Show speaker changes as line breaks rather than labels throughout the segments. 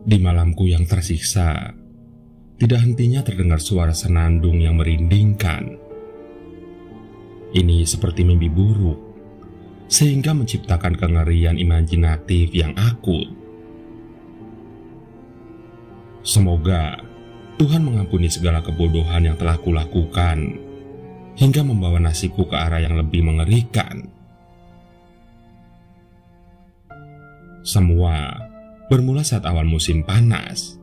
Di malamku yang tersiksa, tidak hentinya terdengar suara senandung yang merindingkan. Ini seperti mimpi buruk, sehingga menciptakan kengerian imajinatif yang akut. Semoga Tuhan mengampuni segala kebodohan yang telah kulakukan, hingga membawa nasibku ke arah yang lebih mengerikan. Semua bermula saat awal musim panas,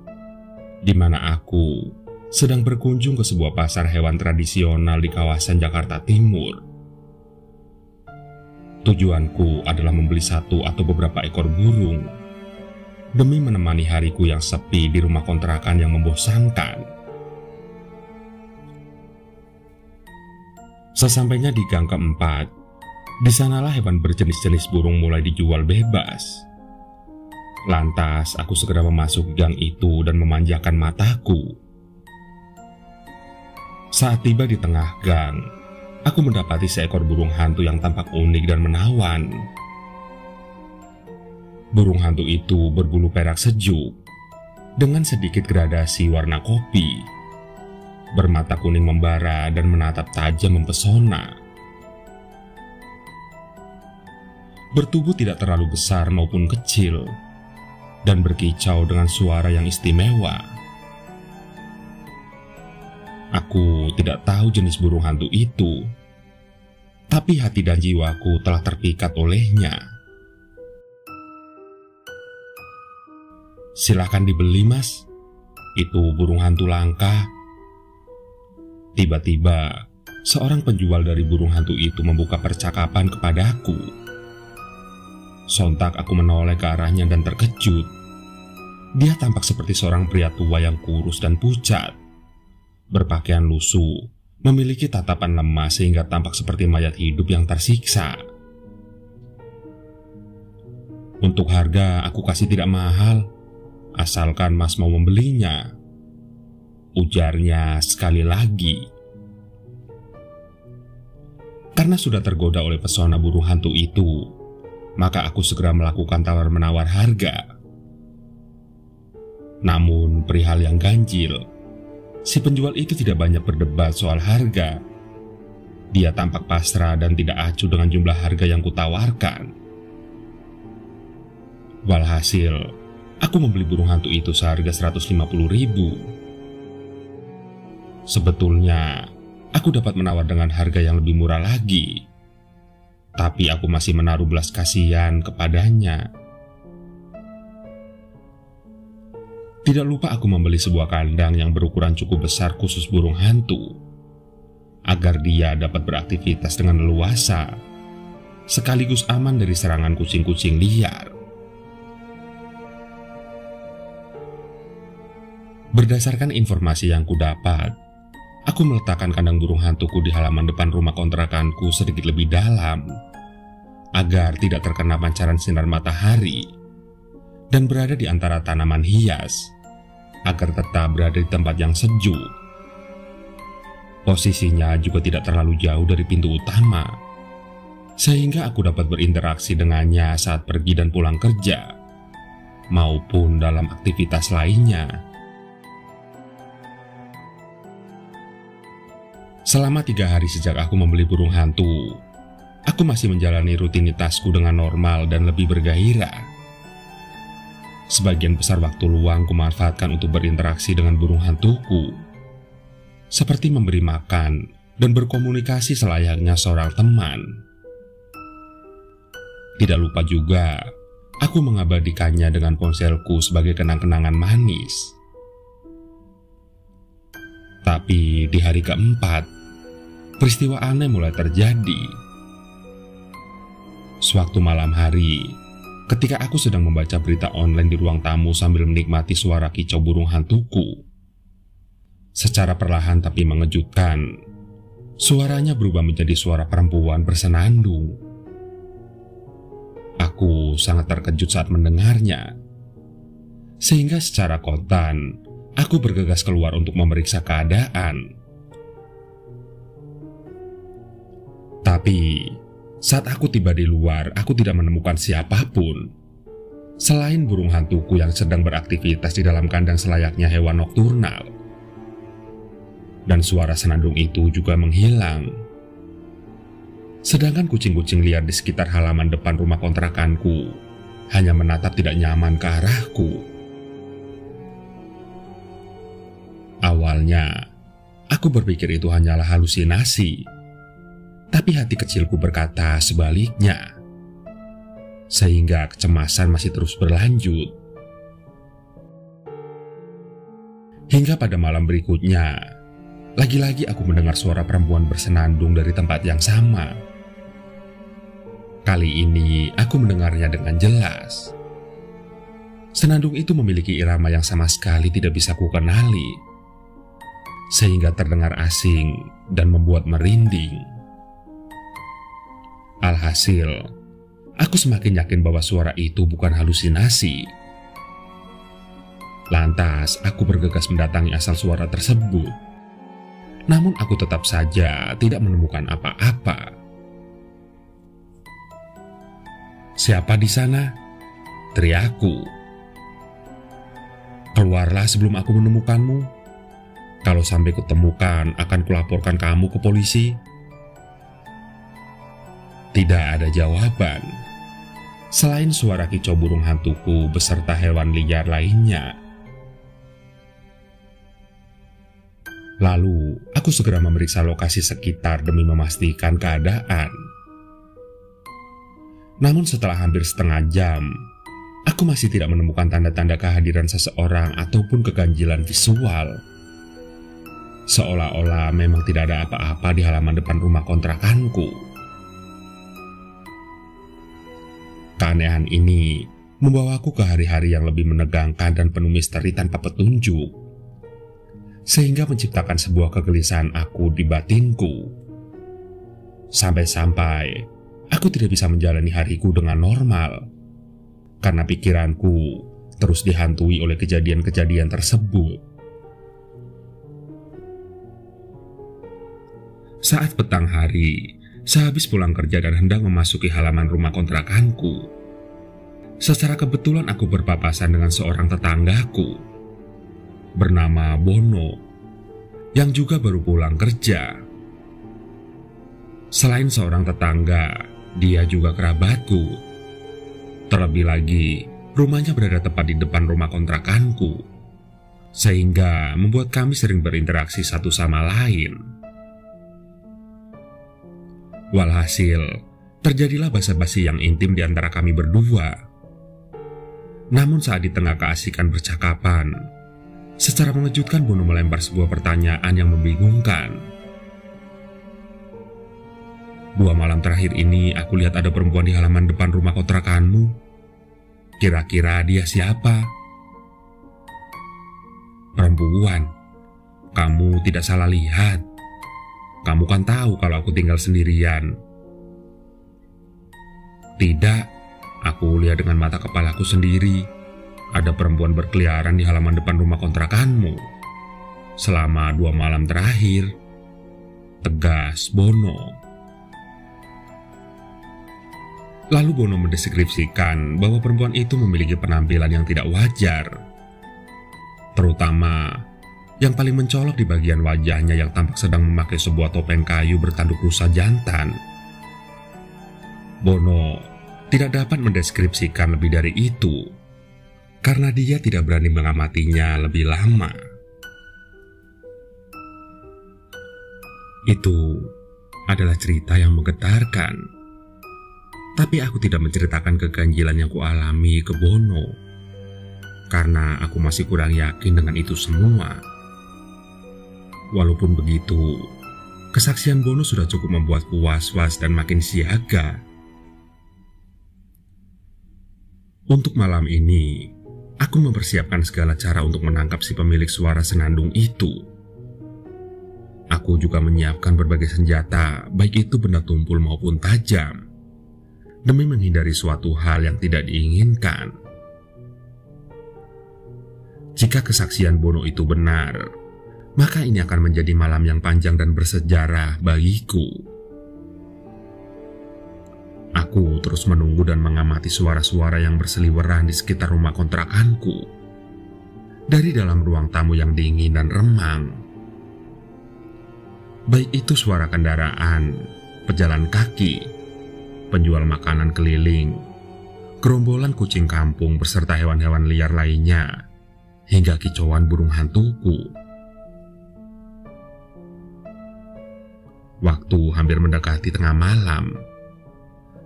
di mana aku sedang berkunjung ke sebuah pasar hewan tradisional di kawasan Jakarta Timur. Tujuanku adalah membeli satu atau beberapa ekor burung demi menemani hariku yang sepi di rumah kontrakan yang membosankan. Sesampainya di gang keempat, di sanalah hewan berjenis-jenis burung mulai dijual bebas. Lantas aku segera memasuki gang itu dan memanjakan mataku. Saat tiba di tengah gang, aku mendapati seekor burung hantu yang tampak unik dan menawan. Burung hantu itu berbulu perak sejuk, dengan sedikit gradasi warna kopi, bermata kuning membara dan menatap tajam mempesona. Bertubuh tidak terlalu besar maupun kecil, dan berkicau dengan suara yang istimewa. Aku tidak tahu jenis burung hantu itu, tapi hati dan jiwaku telah terpikat olehnya. "Silakan dibeli, Mas. Itu burung hantu langka." Tiba-tiba, seorang penjual dari burung hantu itu membuka percakapan kepadaku. Sontak aku menoleh ke arahnya dan terkejut. Dia tampak seperti seorang pria tua yang kurus dan pucat, berpakaian lusuh, memiliki tatapan lemah sehingga tampak seperti mayat hidup yang tersiksa. "Untuk harga aku kasih tidak mahal, asalkan Mas mau membelinya," ujarnya sekali lagi. Karena sudah tergoda oleh pesona burung hantu itu, maka aku segera melakukan tawar-menawar harga. Namun perihal yang ganjil, si penjual itu tidak banyak berdebat soal harga. Dia tampak pasrah dan tidak acuh dengan jumlah harga yang kutawarkan. Walhasil, aku membeli burung hantu itu seharga 150.000. Sebetulnya, aku dapat menawar dengan harga yang lebih murah lagi, tapi aku masih menaruh belas kasihan kepadanya. Tidak lupa aku membeli sebuah kandang yang berukuran cukup besar khusus burung hantu, agar dia dapat beraktivitas dengan leluasa, sekaligus aman dari serangan kucing-kucing liar. Berdasarkan informasi yang kudapat, aku meletakkan kandang burung hantuku di halaman depan rumah kontrakanku sedikit lebih dalam, agar tidak terkena pancaran sinar matahari, dan berada di antara tanaman hias, agar tetap berada di tempat yang sejuk. Posisinya juga tidak terlalu jauh dari pintu utama, sehingga aku dapat berinteraksi dengannya saat pergi dan pulang kerja, maupun dalam aktivitas lainnya. Selama 3 hari sejak aku membeli burung hantu, aku masih menjalani rutinitasku dengan normal dan lebih bergairah. Sebagian besar waktu luang kumanfaatkan untuk berinteraksi dengan burung hantuku, seperti memberi makan dan berkomunikasi selayaknya seorang teman. Tidak lupa juga, aku mengabadikannya dengan ponselku sebagai kenang-kenangan manis. Tapi di hari keempat, peristiwa aneh mulai terjadi. Sewaktu malam hari, ketika aku sedang membaca berita online di ruang tamu sambil menikmati suara kicau burung hantuku, secara perlahan tapi mengejutkan, suaranya berubah menjadi suara perempuan bersenandung. Aku sangat terkejut saat mendengarnya, sehingga secara kontan aku bergegas keluar untuk memeriksa keadaan. Tapi saat aku tiba di luar, aku tidak menemukan siapapun. selain burung hantuku yang sedang beraktivitas di dalam kandang selayaknya hewan nokturnal. Dan suara senandung itu juga menghilang. Sedangkan kucing-kucing liar di sekitar halaman depan rumah kontrakanku hanya menatap tidak nyaman ke arahku. Awalnya, aku berpikir itu hanyalah halusinasi. Tapi hati kecilku berkata sebaliknya. Sehingga kecemasan masih terus berlanjut. Hingga pada malam berikutnya, lagi-lagi aku mendengar suara perempuan bersenandung dari tempat yang sama. Kali ini aku mendengarnya dengan jelas. Senandung itu memiliki irama yang sama sekali tidak bisa kukenali, sehingga terdengar asing dan membuat merinding. Alhasil, aku semakin yakin bahwa suara itu bukan halusinasi. Lantas, aku bergegas mendatangi asal suara tersebut. Namun aku tetap saja tidak menemukan apa-apa. "Siapa di sana?" teriakku. "Keluarlah sebelum aku menemukanmu. Kalau sampai kutemukan, akan kulaporkan kamu ke polisi." Tidak ada jawaban, selain suara kicau burung hantuku beserta hewan liar lainnya. Lalu, aku segera memeriksa lokasi sekitar demi memastikan keadaan. Namun setelah hampir setengah jam, aku masih tidak menemukan tanda-tanda kehadiran seseorang ataupun keganjilan visual. Seolah-olah memang tidak ada apa-apa di halaman depan rumah kontrakanku. Keanehan ini membawaku ke hari-hari yang lebih menegangkan dan penuh misteri tanpa petunjuk, sehingga menciptakan sebuah kegelisahan aku di batinku. Sampai-sampai aku tidak bisa menjalani hariku dengan normal, karena pikiranku terus dihantui oleh kejadian-kejadian tersebut. Saat petang hari, sehabis pulang kerja dan hendak memasuki halaman rumah kontrakanku, secara kebetulan aku berpapasan dengan seorang tetanggaku bernama Bono, yang juga baru pulang kerja. Selain seorang tetangga, dia juga kerabatku. Terlebih lagi, rumahnya berada tepat di depan rumah kontrakanku, sehingga membuat kami sering berinteraksi satu sama lain. Walhasil, terjadilah basa-basi yang intim di antara kami berdua. Namun saat di tengah keasikan percakapan, secara mengejutkan Bono melempar sebuah pertanyaan yang membingungkan. "2 malam terakhir ini aku lihat ada perempuan di halaman depan rumah kontrakanmu. Kira-kira dia siapa?" "Perempuan? Kamu tidak salah lihat. Kamu kan tahu kalau aku tinggal sendirian." "Tidak, aku lihat dengan mata kepalaku sendiri. Ada perempuan berkeliaran di halaman depan rumah kontrakanmu selama 2 malam terakhir," tegas Bono. Lalu Bono mendeskripsikan bahwa perempuan itu memiliki penampilan yang tidak wajar, terutama yang paling mencolok di bagian wajahnya yang tampak sedang memakai sebuah topeng kayu bertanduk rusa jantan. Bono tidak dapat mendeskripsikan lebih dari itu, karena dia tidak berani mengamatinya lebih lama. Itu adalah cerita yang menggetarkan, tapi aku tidak menceritakan keganjilan yang kualami ke Bono, karena aku masih kurang yakin dengan itu semua. Walaupun begitu, kesaksian Bono sudah cukup membuatku was-was dan makin siaga. Untuk malam ini, aku mempersiapkan segala cara untuk menangkap si pemilik suara senandung itu. Aku juga menyiapkan berbagai senjata, baik itu benda tumpul maupun tajam, demi menghindari suatu hal yang tidak diinginkan. Jika kesaksian Bono itu benar, maka ini akan menjadi malam yang panjang dan bersejarah bagiku. Aku Aku terus menunggu dan mengamati suara-suara yang berseliweran di sekitar rumah kontrakanku. Dari dalam ruang tamu yang dingin dan remang. Baik itu suara kendaraan, pejalan kaki, penjual makanan keliling, gerombolan kucing kampung beserta hewan-hewan liar lainnya, hingga kicauan burung hantuku. Waktu hampir mendekati tengah malam.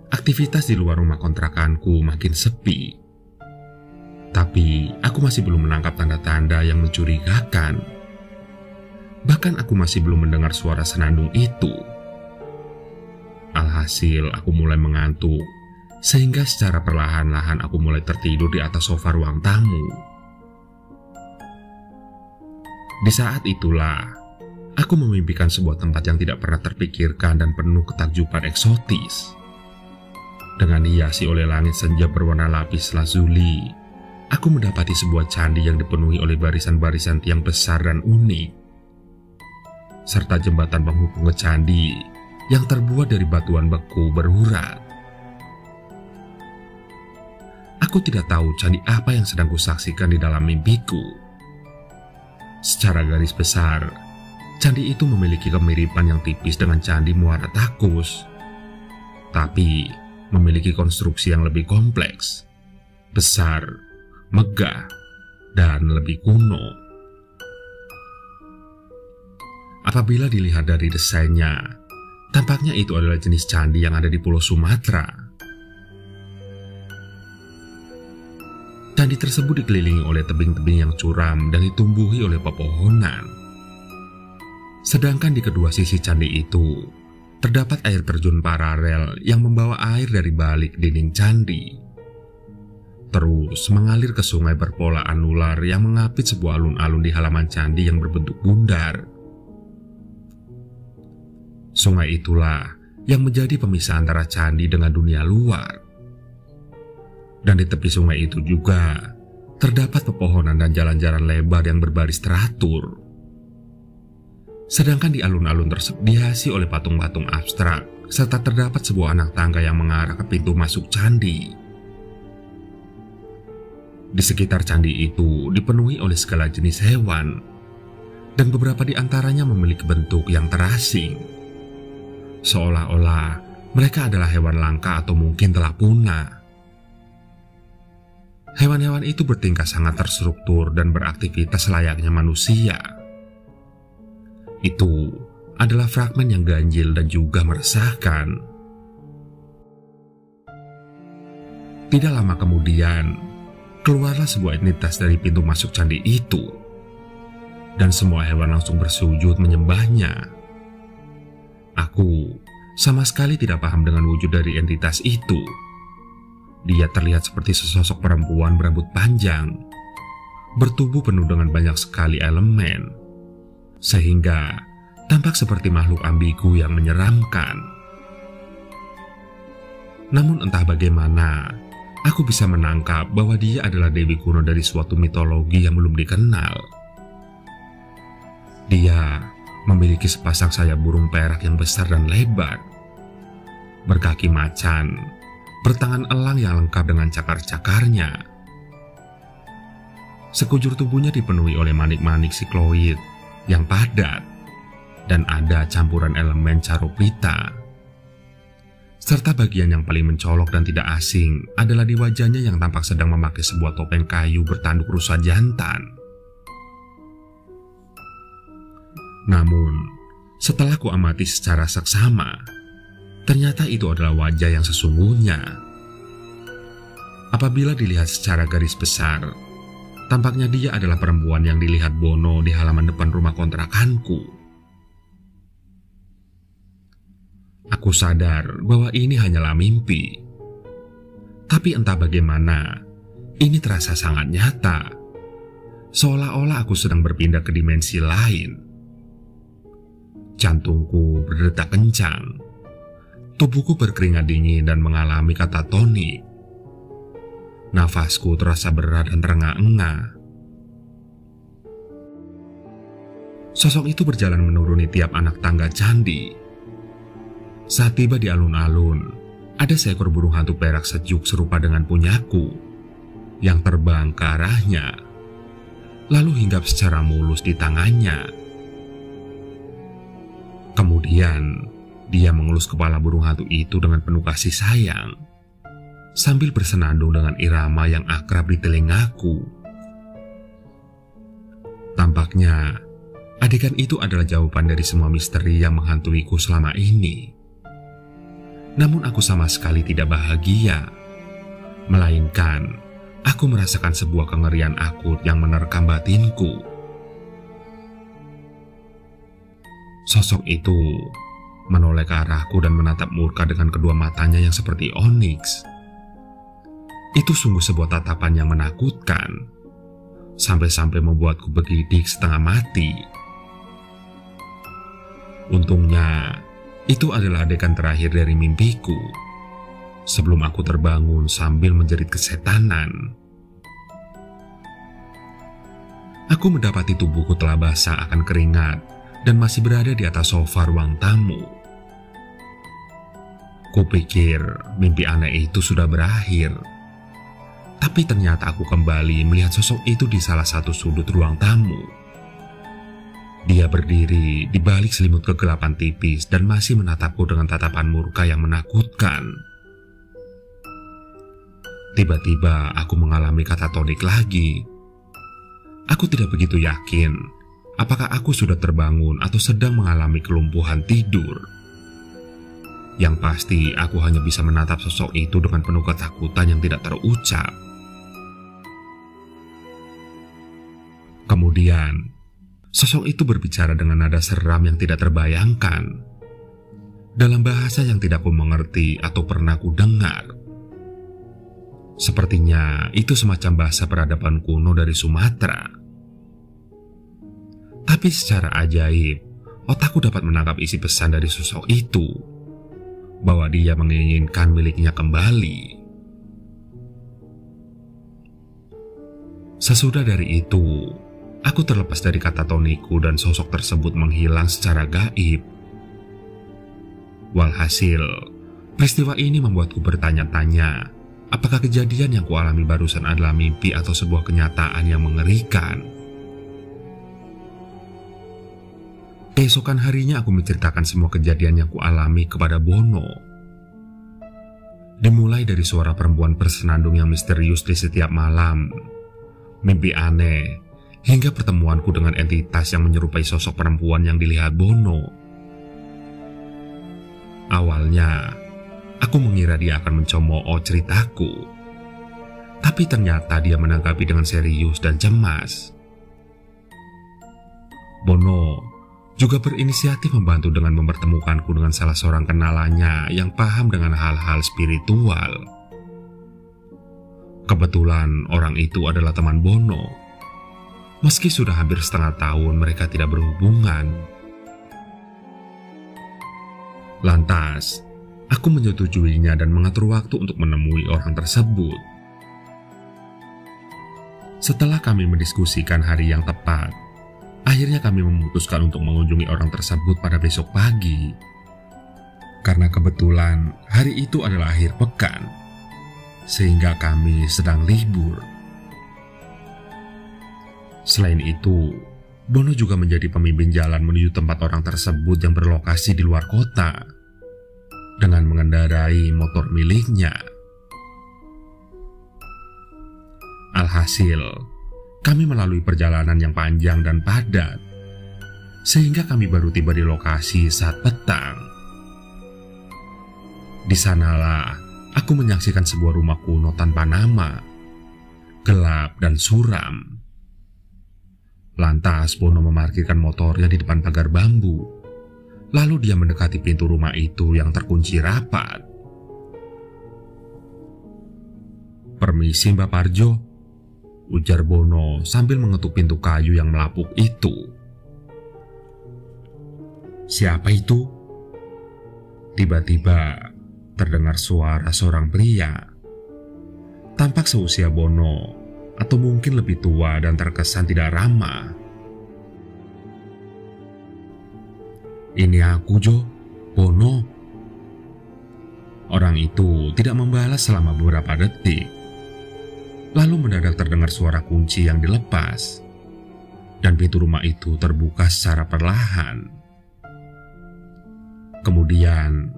Aktivitas di luar rumah kontrakanku makin sepi. Tapi aku masih belum menangkap tanda-tanda yang mencurigakan. Bahkan aku masih belum mendengar suara senandung itu. Alhasil aku mulai mengantuk, sehingga secara perlahan-lahan aku mulai tertidur di atas sofa ruang tamu. Di saat itulah, aku memimpikan sebuah tempat yang tidak pernah terpikirkan dan penuh ketakjuban eksotis. Dengan dihiasi oleh langit senja berwarna lapis lazuli, aku mendapati sebuah candi yang dipenuhi oleh barisan-barisan tiang besar dan unik, serta jembatan penghubung ke candi yang terbuat dari batuan beku berurat. Aku tidak tahu candi apa yang sedang kusaksikan di dalam mimpiku. Secara garis besar, candi itu memiliki kemiripan yang tipis dengan candi Muara Takus, tapi memiliki konstruksi yang lebih kompleks, besar, megah, dan lebih kuno. Apabila dilihat dari desainnya, tampaknya itu adalah jenis candi yang ada di Pulau Sumatera. Candi tersebut dikelilingi oleh tebing-tebing yang curam dan ditumbuhi oleh pepohonan. Sedangkan di kedua sisi candi itu, terdapat air terjun paralel yang membawa air dari balik dinding candi, terus mengalir ke sungai berpola anular yang mengapit sebuah alun-alun di halaman candi yang berbentuk bundar. Sungai itulah yang menjadi pemisah antara candi dengan dunia luar. Dan di tepi sungai itu juga terdapat pepohonan dan jalan-jalan lebar yang berbaris teratur. Sedangkan di alun-alun tersebut dihiasi oleh patung-patung abstrak, serta terdapat sebuah anak tangga yang mengarah ke pintu masuk candi. Di sekitar candi itu dipenuhi oleh segala jenis hewan, dan beberapa di antaranya memiliki bentuk yang terasing. Seolah-olah mereka adalah hewan langka atau mungkin telah punah. Hewan-hewan itu bertingkah sangat terstruktur dan beraktivitas layaknya manusia. Itu adalah fragmen yang ganjil dan juga meresahkan. Tidak lama kemudian, keluarlah sebuah entitas dari pintu masuk candi itu, dan semua hewan langsung bersujud menyembahnya. Aku sama sekali tidak paham dengan wujud dari entitas itu. Dia terlihat seperti sesosok perempuan berambut panjang, bertubuh penuh dengan banyak sekali elemen, sehingga tampak seperti makhluk ambigu yang menyeramkan. Namun entah bagaimana, aku bisa menangkap bahwa dia adalah dewi kuno dari suatu mitologi yang belum dikenal. Dia memiliki sepasang sayap burung perak yang besar dan lebar, berkaki macan, bertangan elang yang lengkap dengan cakar-cakarnya. Sekujur tubuhnya dipenuhi oleh manik-manik sikloid yang padat, dan ada campuran elemen caroprita. Serta bagian yang paling mencolok dan tidak asing adalah di wajahnya yang tampak sedang memakai sebuah topeng kayu bertanduk rusa jantan. Namun, setelah kuamati secara seksama, ternyata itu adalah wajah yang sesungguhnya. Apabila dilihat secara garis besar, tampaknya dia adalah perempuan yang dilihat Bono di halaman depan rumah kontrakanku. Aku sadar bahwa ini hanyalah mimpi. Tapi entah bagaimana, ini terasa sangat nyata. Seolah-olah aku sedang berpindah ke dimensi lain. Jantungku berdetak kencang. Tubuhku berkeringat dingin dan mengalami katatonik. Nafasku terasa berat dan terengah-engah. Sosok itu berjalan menuruni tiap anak tangga candi. Saat tiba di alun-alun, ada seekor burung hantu perak sejuk serupa dengan punyaku yang terbang ke arahnya, lalu hinggap secara mulus di tangannya. Kemudian, dia mengelus kepala burung hantu itu dengan penuh kasih sayang, sambil bersenandung dengan irama yang akrab di telingaku. Tampaknya, adegan itu adalah jawaban dari semua misteri yang menghantuiku selama ini. Namun aku sama sekali tidak bahagia, melainkan aku merasakan sebuah kengerian akut yang menerkam batinku. Sosok itu menoleh ke arahku dan menatap murka dengan kedua matanya yang seperti oniks. Itu sungguh sebuah tatapan yang menakutkan, sampai-sampai membuatku bergidik setengah mati. Untungnya, itu adalah adegan terakhir dari mimpiku, sebelum aku terbangun sambil menjerit kesetanan. Aku mendapati tubuhku telah basah akan keringat dan masih berada di atas sofa ruang tamu. Kupikir mimpi aneh itu sudah berakhir, tapi ternyata aku kembali melihat sosok itu di salah satu sudut ruang tamu. Dia berdiri di balik selimut kegelapan tipis dan masih menatapku dengan tatapan murka yang menakutkan. Tiba-tiba aku mengalami katatonik lagi. Aku tidak begitu yakin apakah aku sudah terbangun atau sedang mengalami kelumpuhan tidur. Yang pasti aku hanya bisa menatap sosok itu dengan penuh ketakutan yang tidak terucap. Kemudian, sosok itu berbicara dengan nada seram yang tidak terbayangkan, dalam bahasa yang tidak ku mengerti atau pernah ku dengar. Sepertinya itu semacam bahasa peradaban kuno dari Sumatera. Tapi secara ajaib, otakku dapat menangkap isi pesan dari sosok itu, bahwa dia menginginkan miliknya kembali. Sesudah dari itu, aku terlepas dari katatoniku dan sosok tersebut menghilang secara gaib. Walhasil, peristiwa ini membuatku bertanya-tanya, apakah kejadian yang kualami barusan adalah mimpi atau sebuah kenyataan yang mengerikan. Keesokan harinya aku menceritakan semua kejadian yang kualami kepada Bono. Dimulai dari suara perempuan bersenandung yang misterius di setiap malam, mimpi aneh, hingga pertemuanku dengan entitas yang menyerupai sosok perempuan yang dilihat Bono. Awalnya, aku mengira dia akan mencemooh ceritaku, tapi ternyata dia menanggapi dengan serius dan cemas. Bono juga berinisiatif membantu dengan mempertemukanku dengan salah seorang kenalannya yang paham dengan hal-hal spiritual. Kebetulan orang itu adalah teman Bono. Meski sudah hampir setengah tahun mereka tidak berhubungan. Lantas, aku menyetujuinya dan mengatur waktu untuk menemui orang tersebut. Setelah kami mendiskusikan hari yang tepat, akhirnya kami memutuskan untuk mengunjungi orang tersebut pada besok pagi. Karena kebetulan hari itu adalah akhir pekan, sehingga kami sedang libur. Selain itu, Bono juga menjadi pemimpin jalan menuju tempat orang tersebut yang berlokasi di luar kota, dengan mengendarai motor miliknya. Alhasil, kami melalui perjalanan yang panjang dan padat, sehingga kami baru tiba di lokasi saat petang. Di sanalah aku menyaksikan sebuah rumah kuno tanpa nama, gelap dan suram. Lantas Bono memarkirkan motornya di depan pagar bambu, lalu dia mendekati pintu rumah itu yang terkunci rapat. "Permisi Mbak Parjo," ujar Bono sambil mengetuk pintu kayu yang melapuk itu. "Siapa itu?" Tiba-tiba terdengar suara seorang pria. Tampak seusia Bono, atau mungkin lebih tua dan terkesan tidak ramah. " "Ini aku, Jo, Bono." Orang itu tidak membalas selama beberapa detik. Lalu mendadak terdengar suara kunci yang dilepas, dan pintu rumah itu terbuka secara perlahan. Kemudian,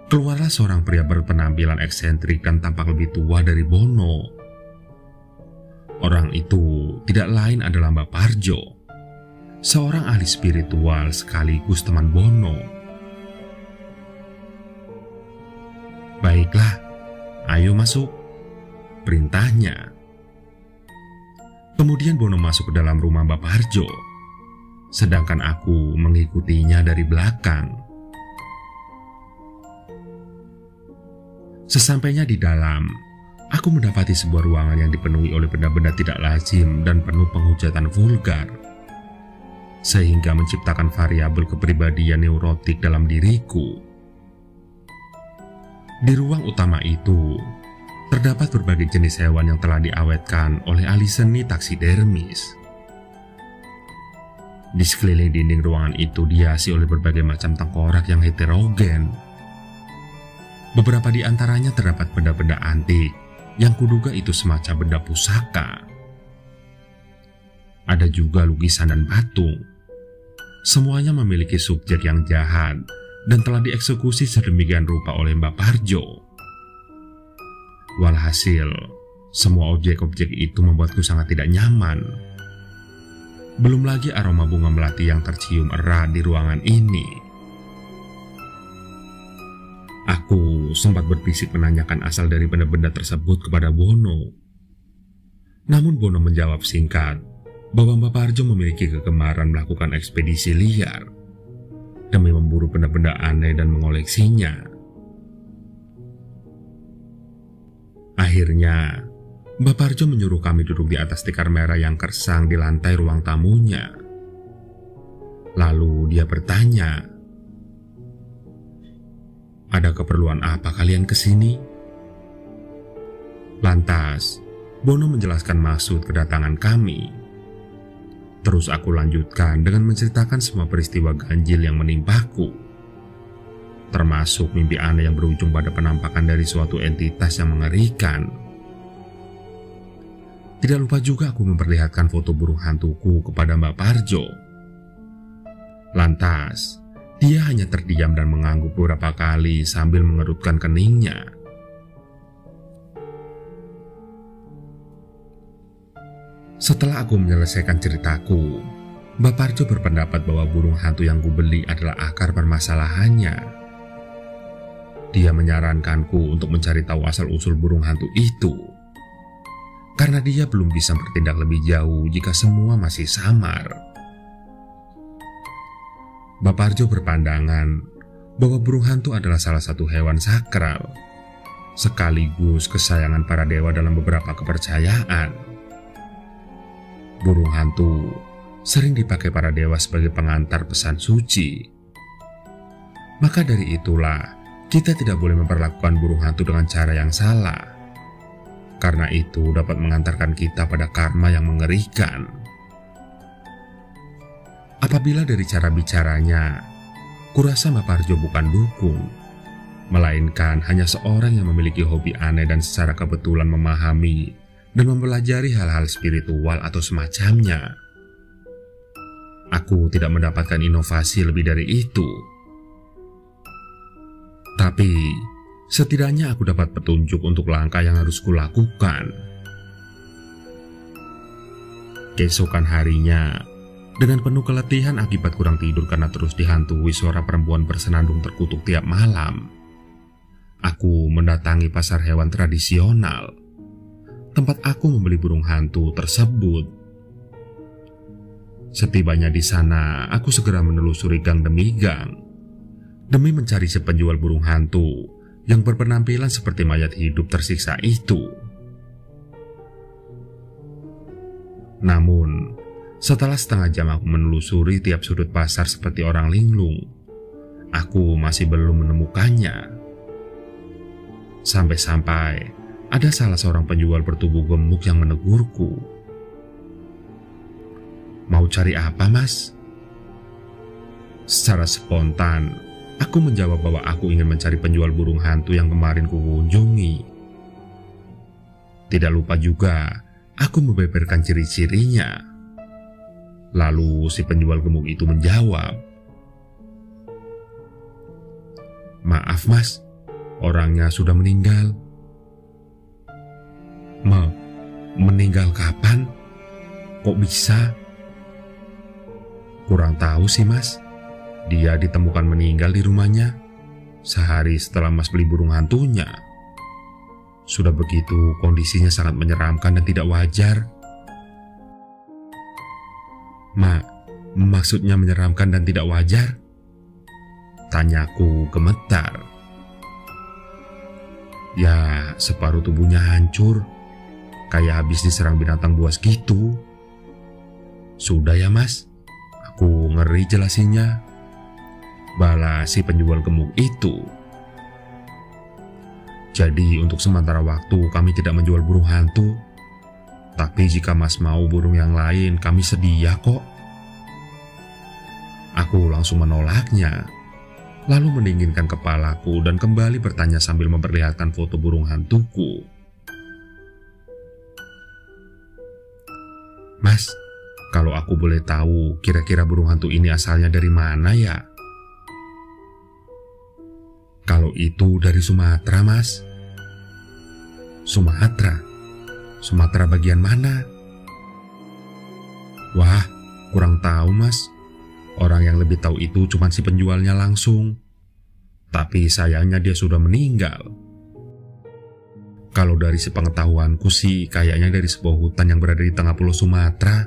keluarlah seorang pria berpenampilan eksentrik dan tampak lebih tua dari Bono. Orang itu tidak lain adalah Mbak Parjo, seorang ahli spiritual sekaligus teman Bono. "Baiklah, ayo masuk," perintahnya. Kemudian Bono masuk ke dalam rumah Mbak Parjo, sedangkan aku mengikutinya dari belakang. Sesampainya di dalam, aku mendapati sebuah ruangan yang dipenuhi oleh benda-benda tidak lazim dan penuh penghujatan vulgar, sehingga menciptakan variabel kepribadian neurotik dalam diriku. Di ruang utama itu, terdapat berbagai jenis hewan yang telah diawetkan oleh ahli seni taksidermis. Di sekeliling dinding ruangan itu dihiasi oleh berbagai macam tengkorak yang heterogen. Beberapa di antaranya terdapat benda-benda antik yang kuduga itu semacam benda pusaka. Ada juga lukisan dan patung. Semuanya memiliki subjek yang jahat dan telah dieksekusi sedemikian rupa oleh Mbak Parjo. Walhasil, semua objek-objek itu membuatku sangat tidak nyaman. Belum lagi aroma bunga melati yang tercium erat di ruangan ini. Aku sempat berbisik menanyakan asal dari benda-benda tersebut kepada Bono. Namun Bono menjawab singkat bahwa Mbak Parjo memiliki kegemaran melakukan ekspedisi liar demi memburu benda-benda aneh dan mengoleksinya. Akhirnya, Mbak Parjo menyuruh kami duduk di atas tikar merah yang kersang di lantai ruang tamunya. Lalu dia bertanya, "Ada keperluan apa kalian kesini?" Lantas, Bono menjelaskan maksud kedatangan kami. Terus aku lanjutkan dengan menceritakan semua peristiwa ganjil yang menimpaku, termasuk mimpi aneh yang berujung pada penampakan dari suatu entitas yang mengerikan. Tidak lupa juga aku memperlihatkan foto burung hantuku kepada Mbak Parjo. Lantas, dia hanya terdiam dan mengangguk beberapa kali sambil mengerutkan keningnya. Setelah aku menyelesaikan ceritaku, Mbak Parjo berpendapat bahwa burung hantu yang kubeli adalah akar permasalahannya. Dia menyarankanku untuk mencari tahu asal-usul burung hantu itu, karena dia belum bisa bertindak lebih jauh jika semua masih samar. Mbak Parjo berpandangan bahwa burung hantu adalah salah satu hewan sakral, sekaligus kesayangan para dewa dalam beberapa kepercayaan. Burung hantu sering dipakai para dewa sebagai pengantar pesan suci. Maka dari itulah, kita tidak boleh memperlakukan burung hantu dengan cara yang salah, karena itu dapat mengantarkan kita pada karma yang mengerikan. Apabila dari cara bicaranya, kurasa Mbak Parjo bukan dukun, melainkan hanya seorang yang memiliki hobi aneh dan secara kebetulan memahami dan mempelajari hal-hal spiritual atau semacamnya. Aku tidak mendapatkan inovasi lebih dari itu. Tapi, setidaknya aku dapat petunjuk untuk langkah yang harus kulakukan. Keesokan harinya, dengan penuh keletihan akibat kurang tidur karena terus dihantui suara perempuan bersenandung terkutuk tiap malam, aku mendatangi pasar hewan tradisional, tempat aku membeli burung hantu tersebut. Setibanya di sana, aku segera menelusuri gang demi gang, demi mencari si penjual burung hantu yang berpenampilan seperti mayat hidup tersiksa itu. Namun, setelah setengah jam aku menelusuri tiap sudut pasar seperti orang linglung, aku masih belum menemukannya. Sampai-sampai ada salah seorang penjual bertubuh gemuk yang menegurku. "Mau cari apa, Mas?" Secara spontan, Aku menjawab bahwa aku ingin mencari penjual burung hantu yang kemarin kukunjungi. Tidak lupa juga, aku membeberkan ciri-cirinya. Lalu si penjual gemuk itu menjawab, "Maaf mas, orangnya sudah meninggal." Meninggal kapan? Kok bisa? Kurang tahu sih mas. Dia ditemukan meninggal di rumahnya sehari setelah mas beli burung hantunya. Sudah begitu kondisinya sangat menyeramkan dan tidak wajar. Maksudnya menyeramkan dan tidak wajar? Tanyaku gemetar. Ya, separuh tubuhnya hancur, kayak habis diserang binatang buas gitu. Sudah ya mas, aku ngeri jelasinnya, balas si penjual gemuk itu. Jadi untuk sementara waktu kami tidak menjual burung hantu. Tapi jika mas mau burung yang lain, kami sedia kok. Aku langsung menolaknya, lalu mendinginkan kepalaku dan kembali bertanya sambil memperlihatkan foto burung hantuku. Mas, kalau aku boleh tahu, kira-kira burung hantu ini asalnya dari mana ya? Kalau itu dari Sumatera, mas. Sumatera? Sumatera bagian mana? Wah, kurang tahu mas. Orang yang lebih tahu itu cuma si penjualnya langsung. Tapi sayangnya dia sudah meninggal. Kalau dari sepengetahuanku sih, kayaknya dari sebuah hutan yang berada di tengah pulau Sumatera.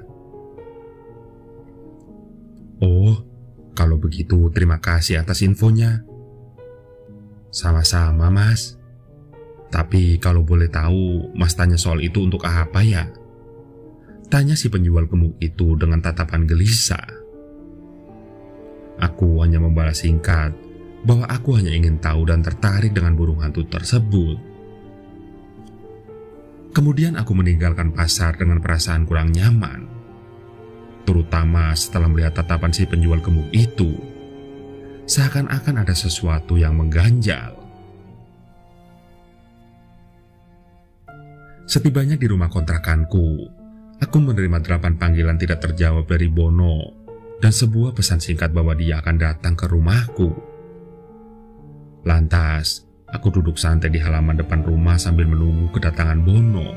Oh, kalau begitu terima kasih atas infonya. Sama-sama mas. Tapi kalau boleh tahu, mas tanya soal itu untuk apa ya? Tanya si penjual gemuk itu dengan tatapan gelisah. Aku hanya membalas singkat bahwa aku hanya ingin tahu dan tertarik dengan burung hantu tersebut. Kemudian aku meninggalkan pasar dengan perasaan kurang nyaman, terutama setelah melihat tatapan si penjual gemuk itu. Seakan-akan ada sesuatu yang mengganjal. Setibanya di rumah kontrakanku, aku menerima 8 panggilan tidak terjawab dari Bono dan sebuah pesan singkat bahwa dia akan datang ke rumahku. Lantas, aku duduk santai di halaman depan rumah sambil menunggu kedatangan Bono.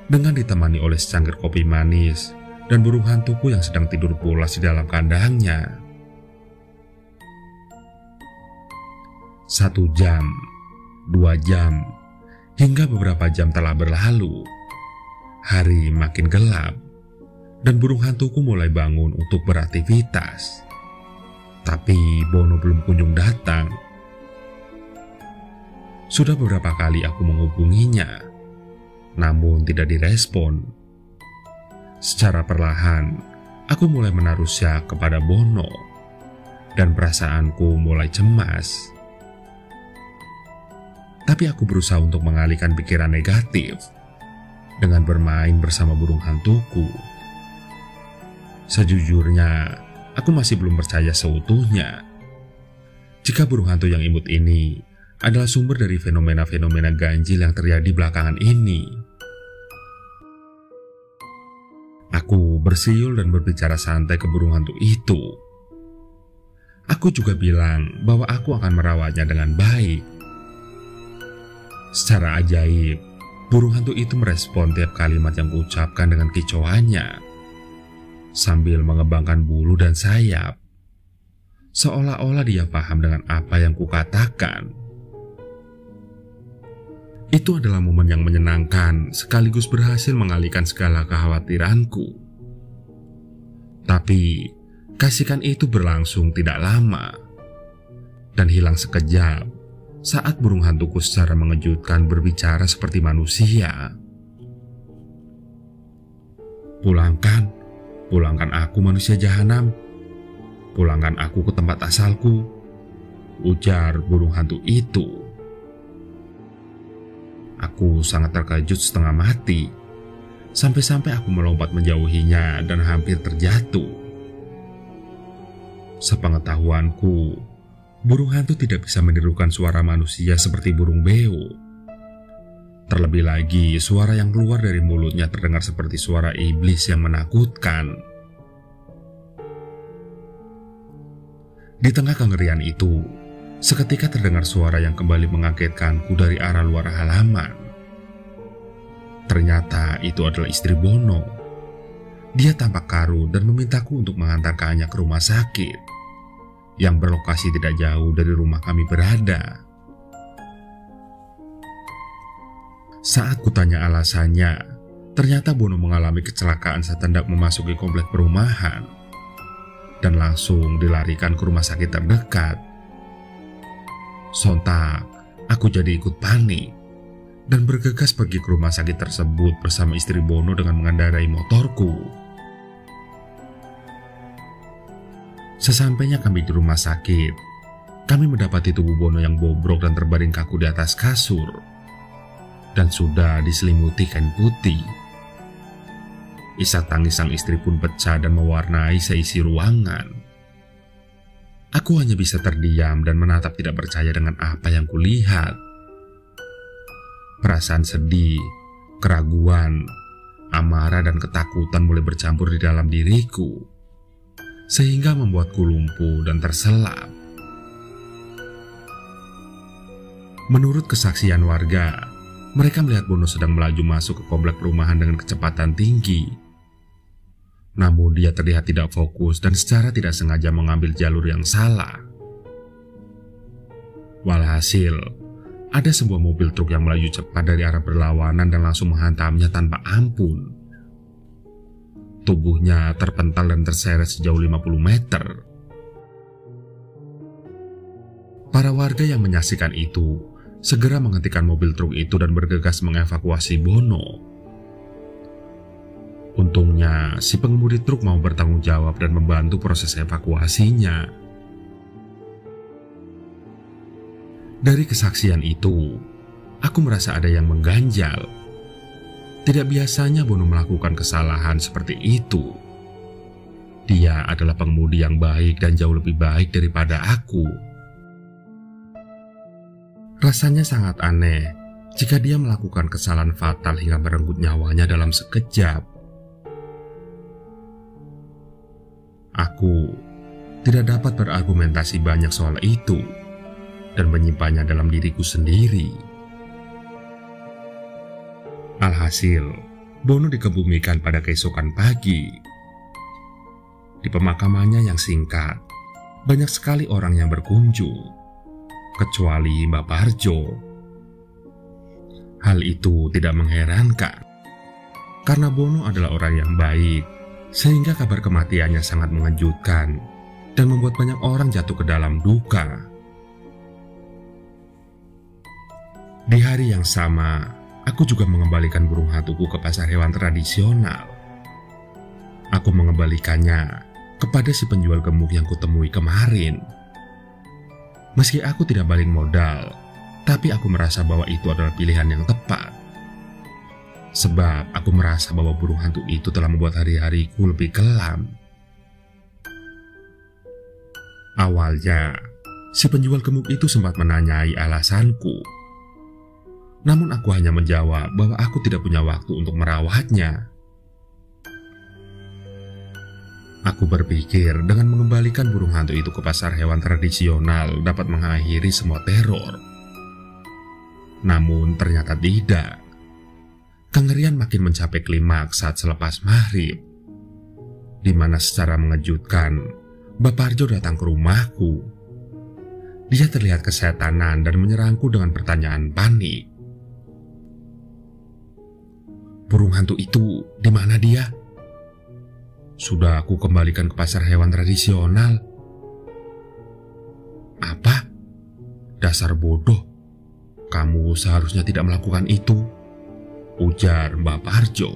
Dengan ditemani oleh secangkir kopi manis dan burung hantuku yang sedang tidur pulas di dalam kandangnya. 1 jam, 2 jam, hingga beberapa jam telah berlalu. Hari makin gelap, dan burung hantuku mulai bangun untuk beraktivitas. Tapi Bono belum kunjung datang. Sudah beberapa kali aku menghubunginya, namun tidak direspon. Secara perlahan, aku mulai menaruh syak kepada Bono, dan perasaanku mulai cemas. Tapi aku berusaha untuk mengalihkan pikiran negatif dengan bermain bersama burung hantuku. Sejujurnya, aku masih belum percaya seutuhnya jika burung hantu yang imut ini adalah sumber dari fenomena-fenomena ganjil yang terjadi belakangan ini. Aku bersiul dan berbicara santai ke burung hantu itu. Aku juga bilang bahwa aku akan merawatnya dengan baik. Secara ajaib, burung hantu itu merespon tiap kalimat yang kuucapkan dengan kicauannya, sambil mengembangkan bulu dan sayap, seolah-olah dia paham dengan apa yang kukatakan. Itu adalah momen yang menyenangkan sekaligus berhasil mengalihkan segala kekhawatiranku. Tapi kasihkan itu berlangsung tidak lama dan hilang sekejap saat burung hantuku secara mengejutkan berbicara seperti manusia. Pulangkan aku manusia jahanam. Pulangkan aku ke tempat asalku, ujar burung hantu itu. Aku sangat terkejut setengah mati, sampai-sampai aku melompat menjauhinya dan hampir terjatuh. Sepengetahuanku, Burung hantu tidak bisa menirukan suara manusia seperti burung beo. Terlebih lagi, suara yang keluar dari mulutnya terdengar seperti suara iblis yang menakutkan. Di tengah kengerian itu, seketika terdengar suara yang kembali mengagetkanku dari arah luar halaman. Ternyata itu adalah istri Bono. Dia tampak karu dan memintaku untuk mengantarkannya ke rumah sakit yang berlokasi tidak jauh dari rumah kami berada. Saat kutanya alasannya, ternyata Bono mengalami kecelakaan saat hendak memasuki komplek perumahan dan langsung dilarikan ke rumah sakit terdekat. Sontak, aku jadi ikut panik dan bergegas pergi ke rumah sakit tersebut bersama istri Bono dengan mengendarai motorku. Sesampainya kami di rumah sakit, kami mendapati tubuh Bono yang bobrok dan terbaring kaku di atas kasur dan sudah diselimuti kain putih. Isak tangis sang istri pun pecah dan mewarnai seisi ruangan. Aku hanya bisa terdiam dan menatap tidak percaya dengan apa yang kulihat. Perasaan sedih, keraguan, amarah dan ketakutan mulai bercampur di dalam diriku, sehingga membuatku lumpuh dan terselap. Menurut kesaksian warga, mereka melihat Bono sedang melaju masuk ke komplek perumahan dengan kecepatan tinggi. Namun dia terlihat tidak fokus dan secara tidak sengaja mengambil jalur yang salah. Walhasil, ada sebuah mobil truk yang melaju cepat dari arah berlawanan dan langsung menghantamnya tanpa ampun. Tubuhnya terpental dan terseret sejauh 50 meter. Para warga yang menyaksikan itu segera menghentikan mobil truk itu dan bergegas mengevakuasi Bono. Untungnya, si pengemudi truk mau bertanggung jawab dan membantu proses evakuasinya. Dari kesaksian itu, aku merasa ada yang mengganjal. Tidak biasanya Bono melakukan kesalahan seperti itu. Dia adalah pengemudi yang baik dan jauh lebih baik daripada aku. Rasanya sangat aneh jika dia melakukan kesalahan fatal hingga merenggut nyawanya dalam sekejap. Aku tidak dapat berargumentasi banyak soal itu dan menyimpannya dalam diriku sendiri. Alhasil, Bono dikebumikan pada keesokan pagi. Di pemakamannya yang singkat, banyak sekali orang yang berkunjung, kecuali Mbak Parjo. Hal itu tidak mengherankan, karena Bono adalah orang yang baik, sehingga kabar kematiannya sangat mengejutkan dan membuat banyak orang jatuh ke dalam duka. Di hari yang sama, aku juga mengembalikan burung hantuku ke pasar hewan tradisional. Aku mengembalikannya kepada si penjual gemuk yang kutemui kemarin. Meski aku tidak balik modal, tapi aku merasa bahwa itu adalah pilihan yang tepat. Sebab aku merasa bahwa burung hantu itu telah membuat hari-hariku lebih kelam. Awalnya, si penjual gemuk itu sempat menanyai alasanku. Namun aku hanya menjawab bahwa aku tidak punya waktu untuk merawatnya. Aku berpikir dengan mengembalikan burung hantu itu ke pasar hewan tradisional dapat mengakhiri semua teror. Namun ternyata tidak. Kengerian makin mencapai klimaks saat selepas maghrib, di mana secara mengejutkan Mbak Parjo datang ke rumahku. Dia terlihat kesetanan dan menyerangku dengan pertanyaan panik. Burung hantu itu di mana dia? Sudah aku kembalikan ke pasar hewan tradisional. Apa? Dasar bodoh. Kamu seharusnya tidak melakukan itu, ujar Mbak Parjo.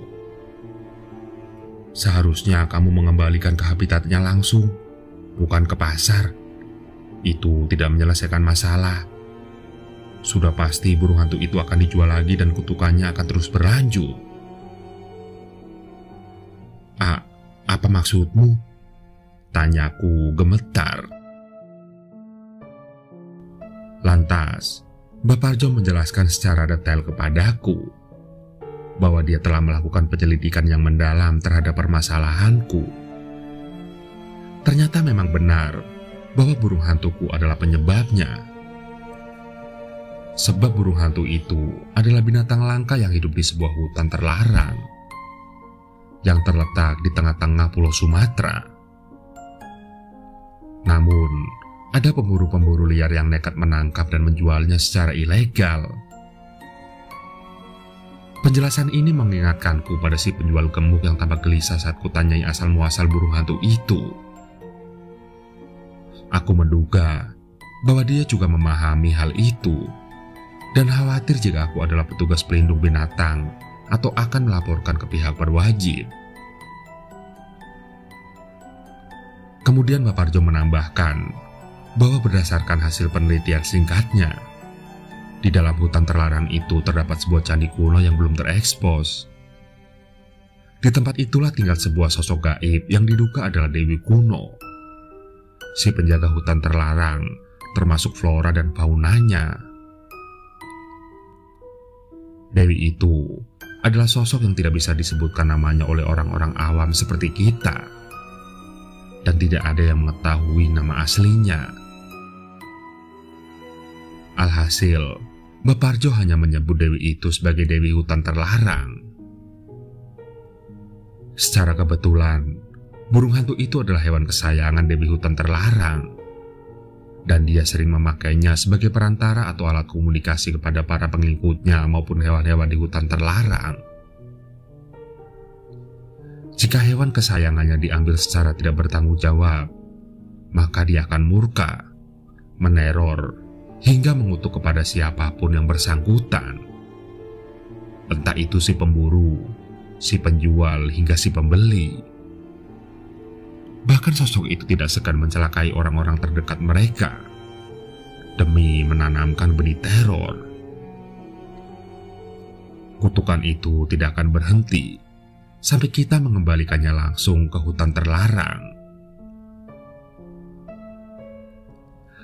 Seharusnya kamu mengembalikan ke habitatnya langsung, bukan ke pasar. Itu tidak menyelesaikan masalah. Sudah pasti burung hantu itu akan dijual lagi dan kutukannya akan terus berlanjut. Apa maksudmu? Tanyaku gemetar. Lantas, Mbak Parjo menjelaskan secara detail kepadaku bahwa dia telah melakukan penyelidikan yang mendalam terhadap permasalahanku. Ternyata memang benar bahwa burung hantuku adalah penyebabnya. Sebab burung hantu itu adalah binatang langka yang hidup di sebuah hutan terlarang yang terletak di tengah-tengah Pulau Sumatera. Namun, ada pemburu-pemburu liar yang nekat menangkap dan menjualnya secara ilegal. Penjelasan ini mengingatkanku pada si penjual gemuk yang tampak gelisah saat kutanyai asal-muasal burung hantu itu. Aku menduga bahwa dia juga memahami hal itu dan khawatir jika aku adalah petugas pelindung binatang atau akan melaporkan ke pihak berwajib. Kemudian Mbak Parjo menambahkan bahwa berdasarkan hasil penelitian singkatnya, di dalam hutan terlarang itu terdapat sebuah candi kuno yang belum terekspos. Di tempat itulah tinggal sebuah sosok gaib yang diduga adalah Dewi kuno, si penjaga hutan terlarang, termasuk flora dan faunanya. Dewi itu adalah sosok yang tidak bisa disebutkan namanya oleh orang-orang awam seperti kita, dan tidak ada yang mengetahui nama aslinya. Alhasil, Mbak Parjo hanya menyebut Dewi itu sebagai Dewi hutan terlarang. Secara kebetulan, burung hantu itu adalah hewan kesayangan Dewi hutan terlarang, dan dia sering memakainya sebagai perantara atau alat komunikasi kepada para pengikutnya maupun hewan-hewan di hutan terlarang. Jika hewan kesayangannya diambil secara tidak bertanggung jawab, maka dia akan murka, meneror, hingga mengutuk kepada siapapun yang bersangkutan. Entah itu si pemburu, si penjual, hingga si pembeli. Bahkan sosok itu tidak segan mencelakai orang-orang terdekat mereka demi menanamkan benih teror. Kutukan itu tidak akan berhenti sampai kita mengembalikannya langsung ke hutan terlarang.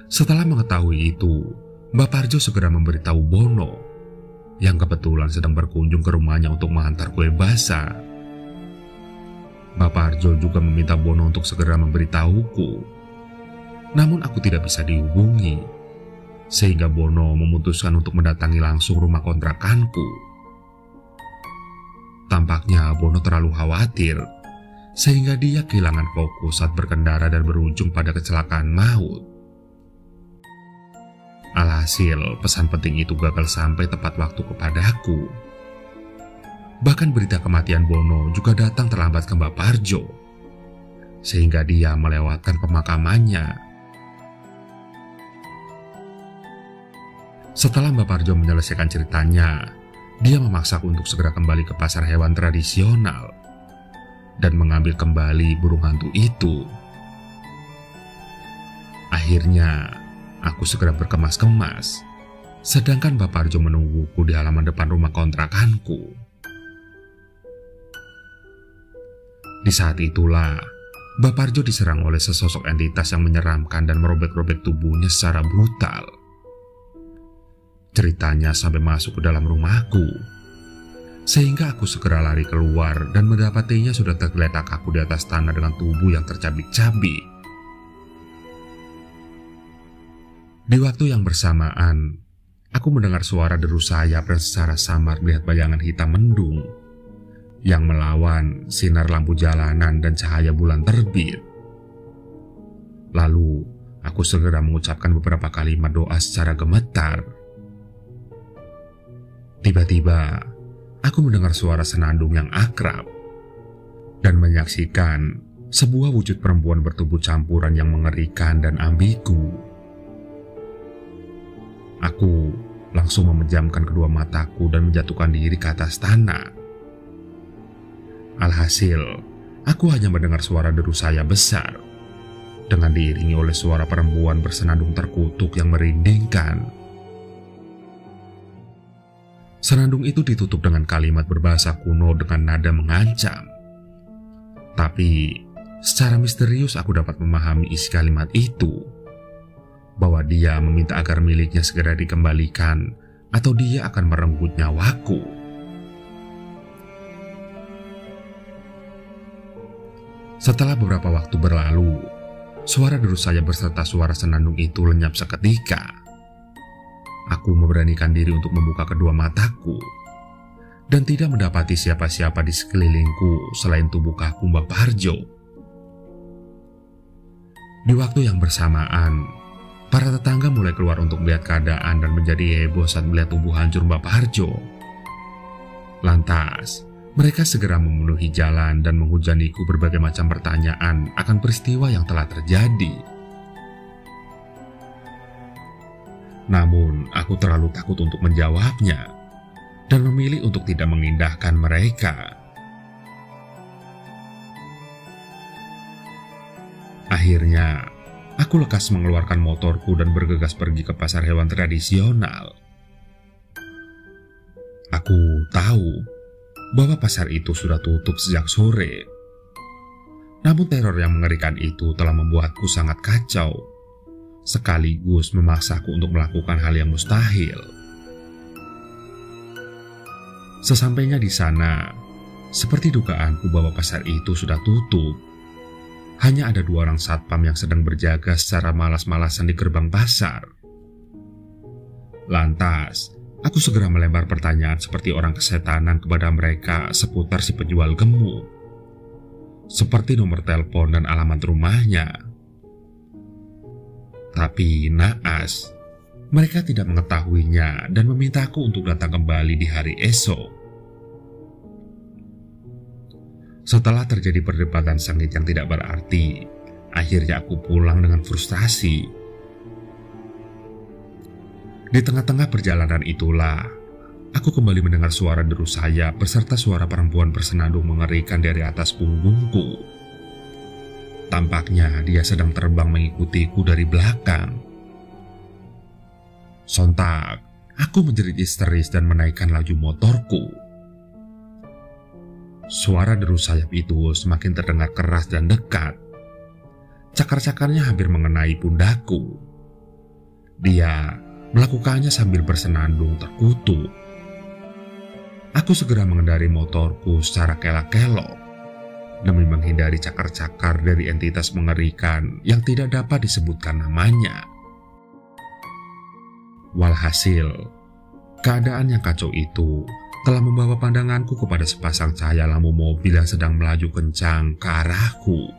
Setelah mengetahui itu, Mbak Parjo segera memberitahu Bono yang kebetulan sedang berkunjung ke rumahnya untuk mengantar kue basah. Mbak Parjo juga meminta Bono untuk segera memberitahuku. Namun aku tidak bisa dihubungi, sehingga Bono memutuskan untuk mendatangi langsung rumah kontrakanku. Tampaknya Bono terlalu khawatir, sehingga dia kehilangan fokus saat berkendara dan berujung pada kecelakaan maut. Alhasil, pesan penting itu gagal sampai tepat waktu kepadaku. Bahkan berita kematian Bono juga datang terlambat ke Mbak Parjo, sehingga dia melewatkan pemakamannya. Setelah Mbak Parjo menyelesaikan ceritanya, dia memaksaku untuk segera kembali ke pasar hewan tradisional dan mengambil kembali burung hantu itu. Akhirnya, aku segera berkemas-kemas, sedangkan Mbak Parjo menungguku di halaman depan rumah kontrakanku. Di saat itulah, Mbak Parjo diserang oleh sesosok entitas yang menyeramkan dan merobek-robek tubuhnya secara brutal. Ceritanya sampai masuk ke dalam rumahku, sehingga aku segera lari keluar dan mendapatinya sudah tergeletak kaku di atas tanah dengan tubuh yang tercabik-cabik. Di waktu yang bersamaan, aku mendengar suara deru sayap dan secara samar melihat bayangan hitam mendung yang melawan sinar lampu jalanan dan cahaya bulan terbit. Lalu, aku segera mengucapkan beberapa kalimat doa secara gemetar. Tiba-tiba, aku mendengar suara senandung yang akrab dan menyaksikan sebuah wujud perempuan bertubuh campuran yang mengerikan dan ambigu. Aku langsung memejamkan kedua mataku dan menjatuhkan diri ke atas tanah. Alhasil, aku hanya mendengar suara deru saya besar, dengan diiringi oleh suara perempuan bersenandung terkutuk yang merindingkan. Senandung itu ditutup dengan kalimat berbahasa kuno dengan nada mengancam. Tapi, secara misterius aku dapat memahami isi kalimat itu, bahwa dia meminta agar miliknya segera dikembalikan atau dia akan merenggut nyawaku. Setelah beberapa waktu berlalu, suara deru saya beserta suara senandung itu lenyap seketika. Aku memberanikan diri untuk membuka kedua mataku dan tidak mendapati siapa-siapa di sekelilingku selain tubuh kaku Mbak Parjo. Di waktu yang bersamaan, para tetangga mulai keluar untuk melihat keadaan dan menjadi heboh saat melihat tubuh hancur Mbak Parjo. Lantas, mereka segera memenuhi jalan dan menghujaniku berbagai macam pertanyaan akan peristiwa yang telah terjadi. Namun, aku terlalu takut untuk menjawabnya dan memilih untuk tidak mengindahkan mereka. Akhirnya, aku lekas mengeluarkan motorku dan bergegas pergi ke pasar hewan tradisional. Aku tahu bahwa pasar itu sudah tutup sejak sore. Namun teror yang mengerikan itu telah membuatku sangat kacau, sekaligus memaksaku untuk melakukan hal yang mustahil. Sesampainya di sana, seperti dugaanku bahwa pasar itu sudah tutup, hanya ada 2 orang satpam yang sedang berjaga secara malas-malasan di gerbang pasar. Lantas, aku segera melempar pertanyaan seperti orang kesetanan kepada mereka seputar si penjual gemuk, seperti nomor telepon dan alamat rumahnya. Tapi naas, mereka tidak mengetahuinya dan memintaku untuk datang kembali di hari esok. Setelah terjadi perdebatan sengit yang tidak berarti, akhirnya aku pulang dengan frustasi. Di tengah-tengah perjalanan itulah, aku kembali mendengar suara deru sayap beserta suara perempuan bersenandung mengerikan dari atas punggungku. Tampaknya dia sedang terbang mengikutiku dari belakang. Sontak, aku menjerit histeris dan menaikkan laju motorku. Suara deru sayap itu semakin terdengar keras dan dekat. Cakar-cakarnya hampir mengenai pundakku. Dia melakukannya sambil bersenandung terkutuk. Aku segera mengendari motorku secara kelak-kelok demi menghindari cakar-cakar dari entitas mengerikan yang tidak dapat disebutkan namanya. Walhasil, keadaan yang kacau itu telah membawa pandanganku kepada sepasang cahaya lampu mobil yang sedang melaju kencang ke arahku.